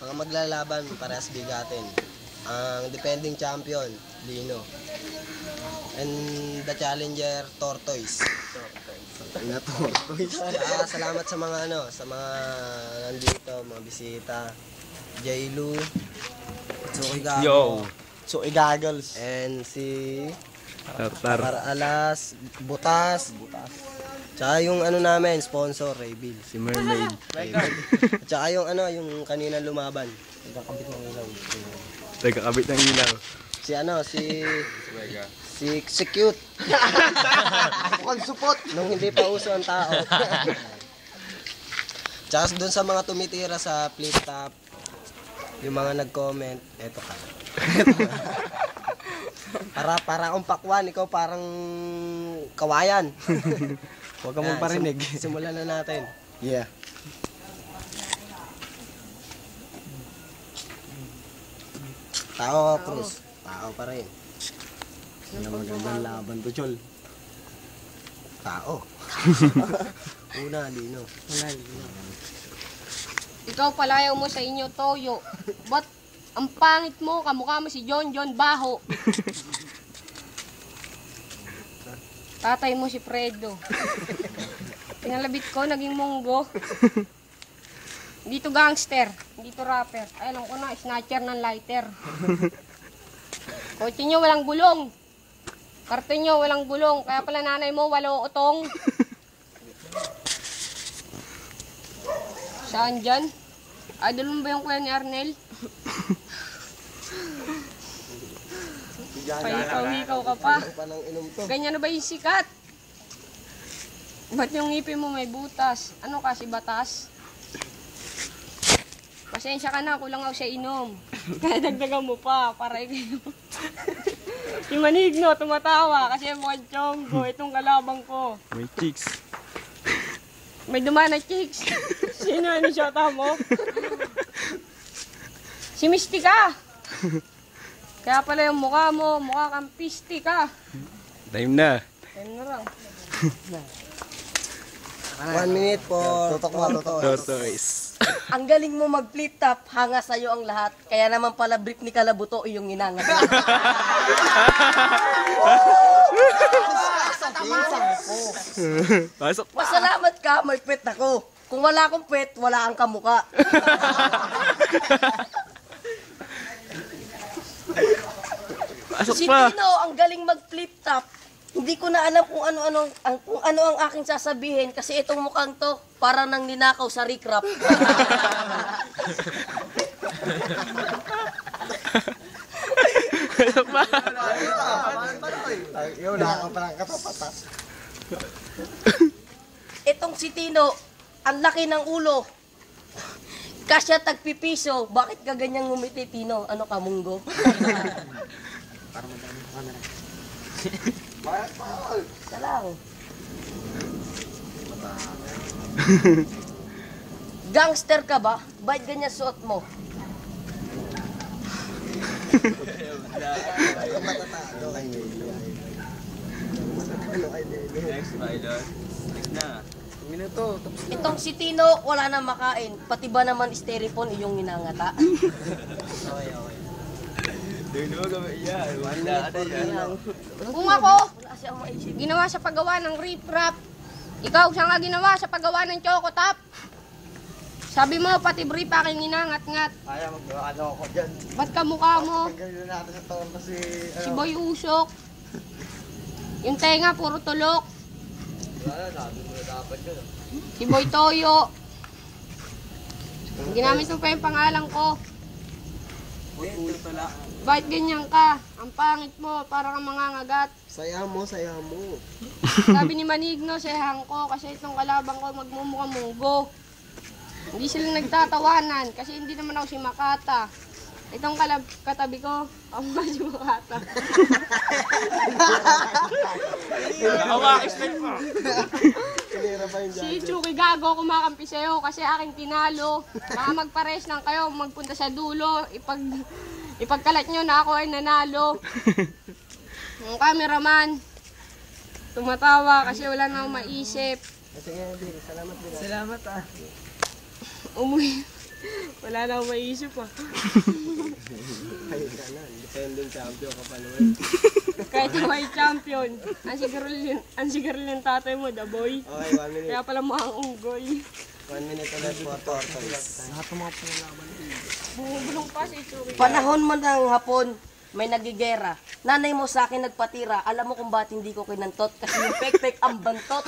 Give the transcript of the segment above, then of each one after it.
Mga maglalaban, parehas bigatin. Ang defending champion, Lino. And the challenger, Tortoise. Salamat sa mga sa mga nandito, mga bisita. Jailu, Tsuki Gago. Yo! So, i-goggles. And si Tartar. Paralas, Butas. Tsaka yung namin, sponsor, Raybill. Si Mermaid. At saka yung yung kanina lumaban. Nagkakabit ng ilaw. Nagkakabit ng ilaw. Si Cute. Mukhang supot. Nung hindi pa uso ang tao. Tsaka dun sa mga tumitira sa flip top, yung mga nag-comment, eto ka. Para akong pakwan, ikaw parang kawayan. Huwag ka mong parinig. Simulan na natin. Yeah. Tao, Cruz. Tao pa rin. Yan ang magandang laban to, Chol. Tao. Una, Lino. Ikaw palayaw mo sa inyo, Toyo. Ba't ang pangit mo, kamukha mo si John Baho. Tatay mo si Fredo. Pinalabit ko, naging munggo. Dito gangster, dito rapper. Ay, alam ko na, snatcher ng lighter. Kotse nyo walang gulong. Karton nyo walang gulong. Kaya pala nanay mo, walo utong. Saan dyan? Idol mo ba yung kuya ni Arnel? Pahikaw-hikaw ka pa. Ganyan na ba yung sikat? Ba't yung ngipin mo may butas? Ano kasi batas? Pasensya ka na, kulang ako sa inom. Kaya dagdagan mo pa, para ikaw. Yung Manigno, tumatawa kasi mukhang Chonggo, itong kalabang ko. May chicks. May dumaan na chicks. Sino shota mo? Si Mystica. Kaya pala yung mukha mo, mukha kang pisti ka. Time na. Time na lang. 1 minute for Tortoise. Ang galing mo mag-flip top, hanga sa'yo ang lahat. Kaya naman pala brief ni Kalabuto iyong inangat. Pasok. Pasalamat ka, may pet ako. Kung wala akong pet, wala ang kamuka. Pasok Si pa. Tino, ang galing mag-flip top. Hindi ko na alam kung ano ang aking sasabihin kasi itong mukhang to para nang ninakaw sa recrap. Pasok pa. Itong si Tino, ang laki ng ulo. Kasya tagpipiso. Bakit ka ganyang ngumiti, Tino? Ano ka, munggo? Isa lang. Gangster ka ba? Ba't ganyan suot mo? Itong si Tino, wala na makain. Pati ba naman styrofoam iyong inangata? Kung ako, ginawa sa paggawa ng rip-rap. Ikaw siya nga ginawa sa paggawa ng chocotop. Sabi mo, pati brief aking inangat-ngat. Kaya mag-ano ako dyan. Ba't kamukha mo? Tanggalin na natin sa taon kasi... Si Boy Usok. Yung tenga, puro tulok. Si Boy Toyo. Ginamit mo pa yung pangalan ko. Bakit ganyan ka? Ang pangit mo, para kang mangangagat. Saya mo. Sabi ni Manigno, sehang ko, kasi itong kalabang ko magmumukha munggo. Hindi sila nagtatawanan, kasi hindi naman ako si Makata. Itong katabi ko, ako nga si Makata. Si Chuki Gago kumakampi sa'yo kasi aking tinalo. Baka magpares lang kayo, magpunta sa dulo, ipagkalat nyo na ako ay nanalo. Ang cameraman, tumatawa kasi wala na akong maisip. Salamat. Umuwi. Wala na akong maisip ah. Ay, sana. Defending champion ka pa naman. Kahit may champion, ang sigarilyo ng tatay mo, the boy. Okay, 1 minute. Kaya pala mukhang unggoy. 1 minute ulit for tortoise. Bumubulong pa si Chucky. Panahon mo ng hapon, may nagigera. Nanay mo sa akin nagpatira. Alam mo kung ba't hindi ko kinantot? Kasi yung pek-pek ang bantot.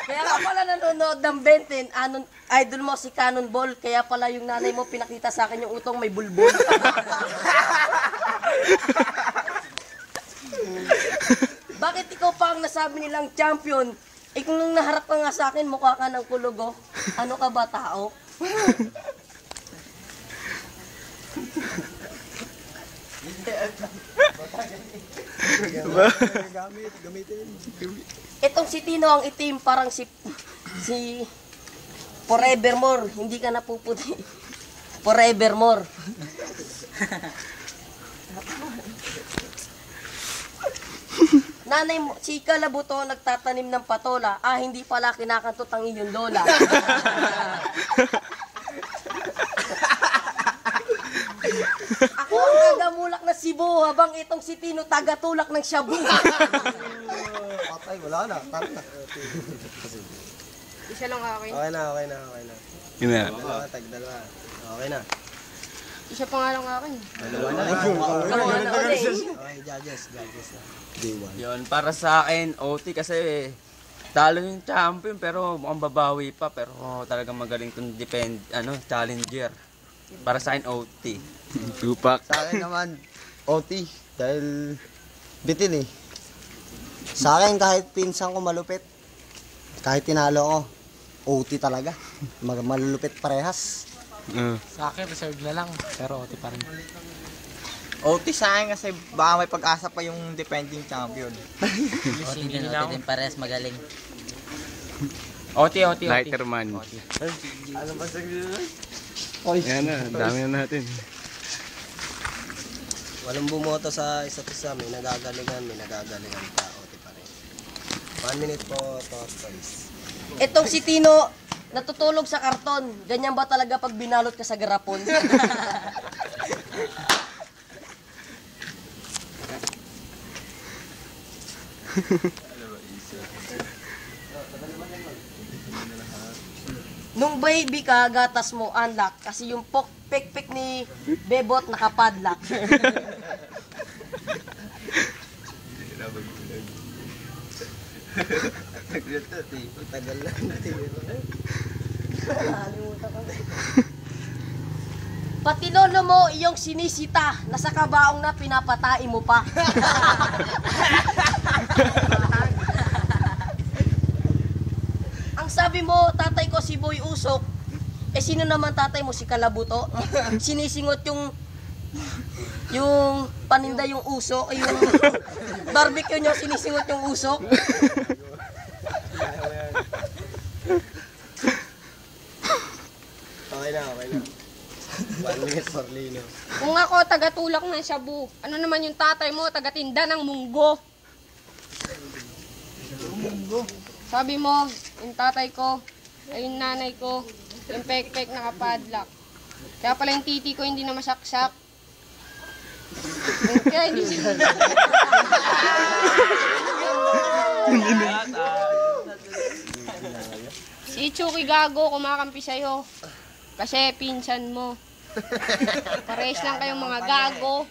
Kaya nga pala nanonood ng Benten, idol mo si Cannonball. Kaya pala yung nanay mo pinakita sa akin yung utong may bulbul. Bakit ikaw pa ang nasabi nilang champion? Kung nung naharap ka nga sa akin, mukha ka ng kulugo. Ano ka ba, tao? Itong si Tino ang itim, parang si Forevermore. Hindi ka napuputi. Forevermore. Nanay mo, si Kalabuto nagtatanim ng patola. Hindi pala kinakantot ang iyong lola. Ako ang tagamulak na Cebu habang itong si Tino tagatulak ng Shabu. Patay, wala na. Tara na. Isa lang akin. Okay na. Yun na. Dalawa. Okay na. Isa pa nga lang akin. Dalawa na. Dalawa na ulit. Okay, judges na. Yun, para sa akin, OT kasi talo yung champion pero mukhang babawi pa pero talagang magaling tong challenger. Para sa akin, OT. Tupak. Sa akin naman, OT dahil bitin eh. Sa akin, kahit pinsan ko malupit, kahit tinalo ko, OT talaga. Malulupit parehas. Sa akin, reserve na lang. Pero OT pa rin. OT sa akin kasi baka may pag-asa pa yung defending champion. Hindi na ako. Pares magaling. OT. Lighterman. Ano ba sabihin? Yan na, dami na natin. Walang bumoto sa isa't isa. May nagagalingan pa. Okay pa rin. 1 minute po, tortoise. Itong si Tino, natutulog sa karton. Ganyan ba talaga pag binalot ka sa garapon? Nung baby ka, gatas mo, unlock. Kasi yung pek-pek ni Bebot nakapadlock. Tagal lang. Pati lolo mo, iyong sinisita. Nasa kabaong na pinapatay mo pa. Ang sabi mo, tatay ko si Boy Usok. Sino naman tatay mo? Si Kalabuto? Sinisingot yung paninda yung usok, yung barbecue niya, sinisingot yung usok. Okay na. 1 minute for Lino. Kung ako tagatulak ng Shabu, ano naman yung tatay mo, tagatinda ng munggo. Sabi mo, yung tatay ko, ay yung nanay ko, yung pek-pek nakapadlock. Kaya pala yung titi ko hindi na masaksak. Kaya hindi siya. Si Chucky gago, kumakampi sa'yo. Kasi pinsan mo. Parehas lang kayong mga gago.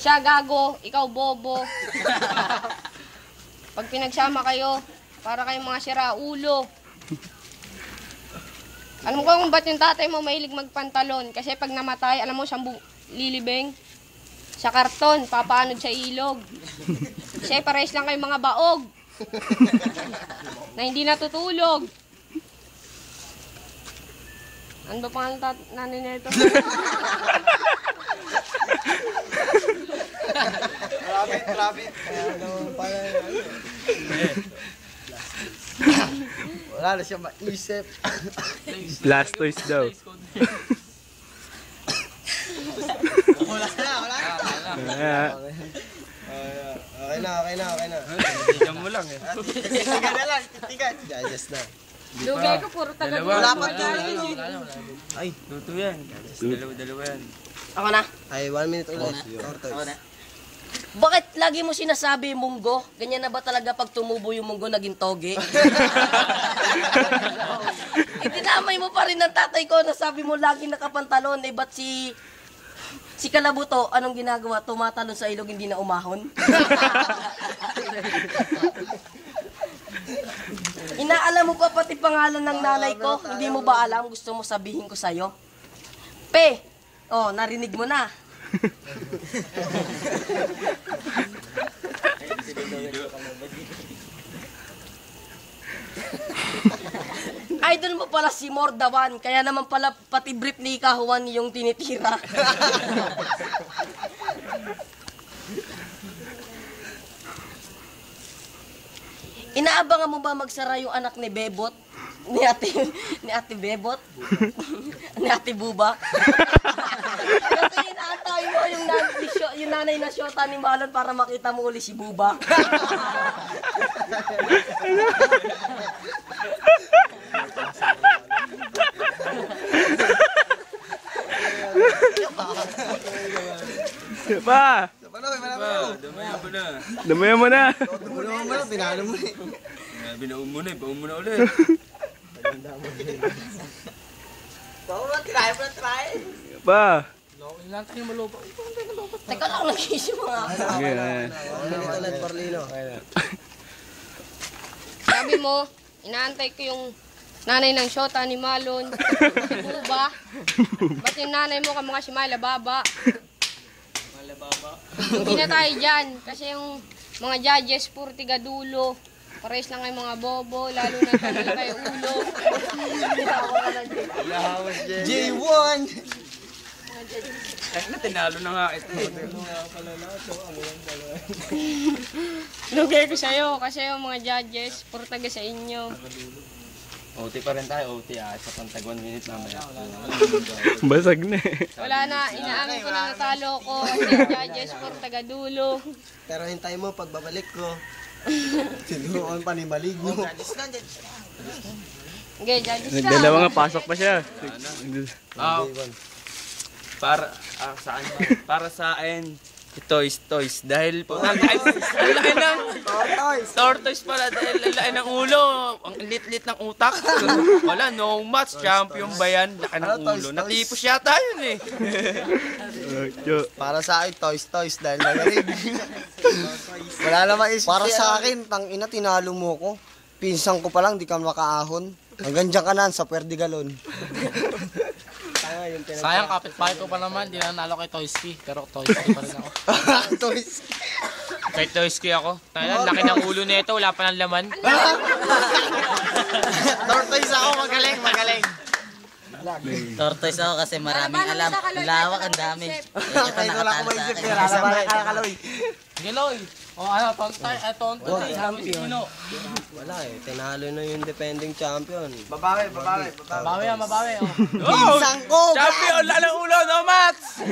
Siya gago, ikaw bobo. Pag pinagsama kayo, para kayong mga siraulo. Alam ko kung ba't yung tatay mo mahilig magpantalon. Kasi pag namatay, alam mo siyang lilibing sa karton, papaanod sa ilog. Kasi parehas lang kayong mga baog. Na hindi natutulog. Ano ba pangalan nanay na ito? Rabbit. Wala na siya maisip. Blastoise daw. Wala na. Okay na. Titigan mo lang eh. Judges na. Lugay ko, puro taga dulo. Wala pa Ay, luto yan. Dalawa yan. Ako na. Ay, 1 minute ulit. Tortoise. Bakit lagi mo sinasabi munggo? Ganyan na ba talaga pag tumubo yung munggo naging toge? Itinamay mo pa rin ng tatay ko na sabi mo lagi nakapantalon. Eh, ba't si Kalabuto, anong ginagawa? Tumatalon sa ilog, hindi na umahon? Inaalam mo pa pati pangalan ng nanay ko? Hindi mo ba alam? Gusto mo sabihin ko sa'yo? Pe! Oh, narinig mo na. Idol mo pala si Mordawan, kaya naman pala pati brief ni Kahuan yung tinitira. Inaabangan mo ba magsara yung anak ni Bebot? Ni Ate Bebot? Ni Ate Buba? Kasi inaantay mo yung nanay na syota ni Malon para makita mo uli si Buba. Pa! Damayan mo na. Damayan mo na. Bunuhan mo na, pinalo mo eh. Binaon mo na, baon mo na ulit. Pa! Inantay mo lupa. Teka lang, nag-isip mga. Sige, ayan. 1 minute ulit, Porlino. Sabi mo, inaantay ko yung nanay ng syota ni Malon. Si Buba. Ba't yung nanay mo ka mga si Malababa? Hindi na tayo dyan. Kasi yung mga judges, puro tigadulo. Pares lang kayo mga bobo, lalo na kanila kayo ulo. J1! Kahit na tinalo na nga ito. Lugay ko sa'yo kasi yung mga judges, puro taga sa inyo. OT pa rin tayo, OT sa pantag 1 minute mamaya. Basag na eh. Wala na, inaamin ko na natalo ko. Kasi yung judges, puro taga dulo. Pero hintay mo, pagbabalik ko. Sinuon pa ni Maligno. Okay, judges ka. Nagdalawa nga, pasok pa siya. Para sa akin, toys. Dahil po, ang laki ng tortoise pala. Dahil ang laki ng ulo. Ang lit-lit ng utak. Wala, no match. Champion ba yan? Laki ng ulo. Natipos yata yun eh. Para sa akin, toys, dahil nagaling. Wala naman isip. Para sa akin, tang ina, tinalo mo ko. Pinsang ko pa lang, di ka makaahon. Hanggang dyan ka na, sa Puerdigalon. Sayang, kapitbahay ko pa naman. Di na nalo kay Toysky. Pero Toysky pa rin ako. Toys. Kay Toysky ako. Tayo, laki ng ulo nito. Wala pa ng laman. Tortoise ako, magaling. Tortoise ako kasi maraming alam. Lawak, ang dami. Kahit wala ko maisip, pero alam ka kaloy. Sige, Loy. O ano, ito ang tuloy. Sino? Wala eh, tinalo na yung defending champion. Mabawi, mabawi. Pinsang ko! Champion, lalang ulo, no match!